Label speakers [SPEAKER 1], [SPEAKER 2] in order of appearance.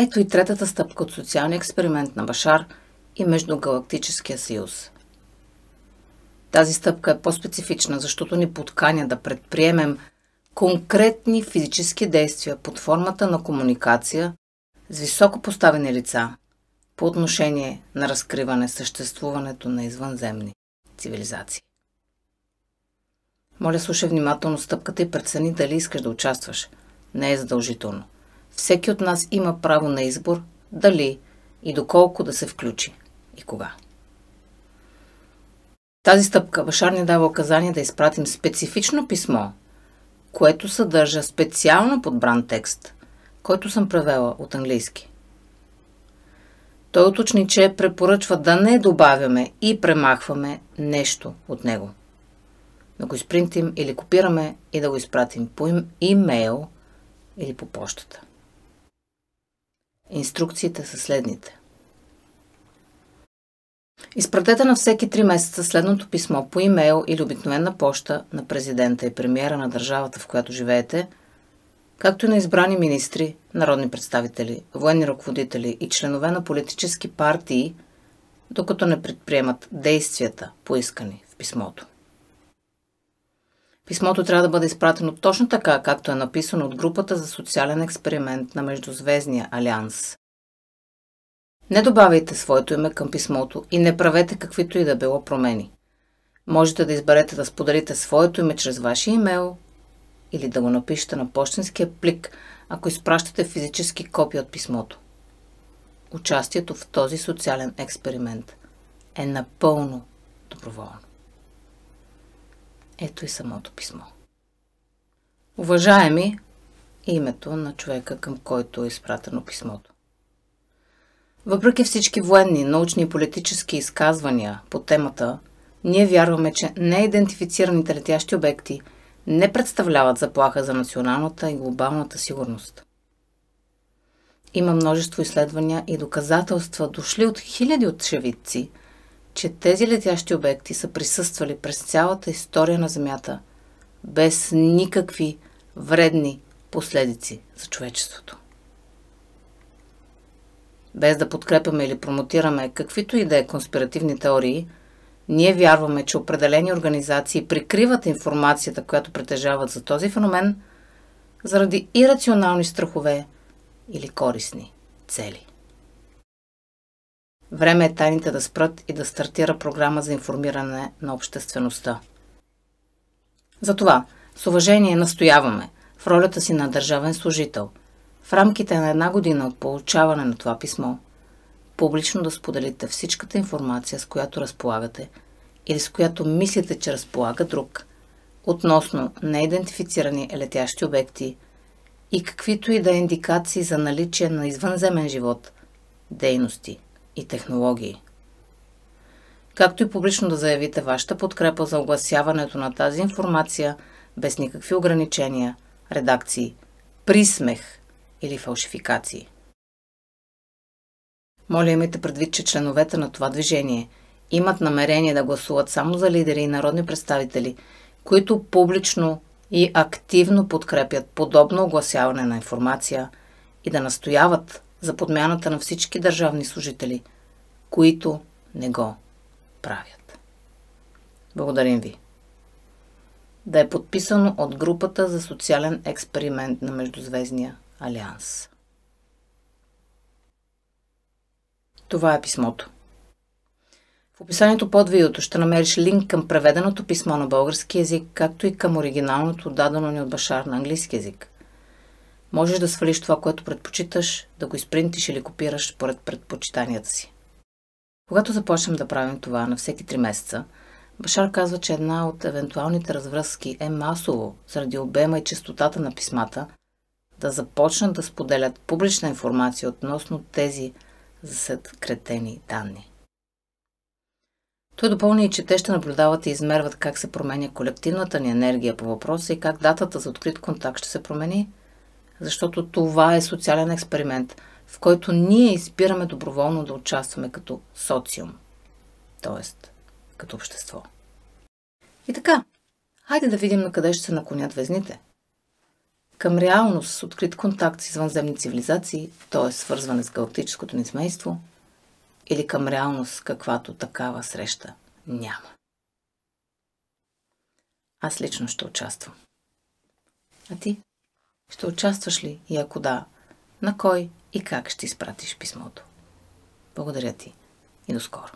[SPEAKER 1] Ето и третата стъпка от социалния експеримент на Башар и Междугалактическия съюз. Тази стъпка е по-специфична, защото ни подканя да предприемем конкретни физически действия под формата на комуникация с високо поставени лица по отношение на разкриване съществуването на извънземни цивилизации. Моля, слушай внимателно стъпката и прецени дали искаш да участваш. Не е задължително. Всеки от нас има право на избор дали и доколко да се включи и кога. Тази стъпка Башар ни дава указание да изпратим специфично писмо, което съдържа специално подбран текст, който съм превела от английски. Той уточни, че препоръчва да не добавяме и премахваме нещо от него. Да го изпринтим или копираме и да го изпратим по имейл или по почтата. Инструкциите са следните. Изпратете на всеки 3 месеца следното писмо по имейл или обикновена поща на президента и премиера на държавата, в която живеете, както и на избрани министри, народни представители, военни ръководители и членове на политически партии, докато не предприемат действията, поискани в писмото. Писмото трябва да бъде изпратено точно така, както е написано от групата за социален експеримент на Междузвездния алианс. Не добавяйте своето име към писмото и не правете каквито и да било промени. Можете да изберете да споделите своето име чрез вашия имейл или да го напишете на пощенския плик, ако изпращате физически копия от писмото. Участието в този социален експеримент е напълно доброволно. Ето и самото писмо. Уважаеми, името на човека, към който е изпратено писмото. Въпреки всички военни, научни и политически изказвания по темата, ние вярваме, че неидентифицираните летящи обекти не представляват заплаха за националната и глобалната сигурност. Има множество изследвания и доказателства, дошли от хиляди очевидци, че тези летящи обекти са присъствали през цялата история на Земята, без никакви вредни последици за човечеството. Без да подкрепяме или промотираме каквито и да е конспиративни теории, ние вярваме, че определени организации прикриват информацията, която притежават за този феномен, заради ирационални страхове или корисни цели. Време е тайните да спрат и да стартира програма за информиране на обществеността. Затова, с уважение настояваме в ролята си на държавен служител, в рамките на 1 година от получаване на това писмо, публично да споделите всичката информация, с която разполагате или с която мислите, че разполага друг, относно неидентифицирани летящи обекти и каквито и да е индикации за наличие на извънземен живот, дейности и технологии. Както и публично да заявите вашата подкрепа за огласяването на тази информация без никакви ограничения, редакции, присмех или фалшификации. Моля, имайте предвид, че членовете на това движение имат намерение да гласуват само за лидери и народни представители, които публично и активно подкрепят подобно огласяване на информация и да настояват за подмяната на всички държавни служители, които не го правят. Благодарим ви. Да е подписано от групата за социален експеримент на Междузвездния алианс. Това е писмото. В описанието под видеото ще намериш линк към преведеното писмо на български език, както и към оригиналното, дадено ни от Башар на английски език. Можеш да свалиш това, което предпочиташ, да го изпринтиш или копираш според предпочитанията си. Когато започнем да правим това на всеки 3 месеца, Башар казва, че една от евентуалните развръзки е масово, заради обема и честотата на писмата, да започнат да споделят публична информация относно тези засекретени данни. Той допълни, че те ще наблюдават и измерват как се променя колективната ни енергия по въпроса и как датата за открит контакт ще се промени, защото това е социален експеримент, в който ние избираме доброволно да участваме като социум, т.е. като общество. И така, хайде да видим на къде ще се наклонят везните. Към реалност с открит контакт с извънземни цивилизации, т.е. свързване с галактическото ни семейство, или към реалност, каквато такава среща няма. Аз лично ще участвам. А ти? Ще участваш ли? И ако да, на кой и как ще изпратиш писмото? Благодаря ти и до скоро.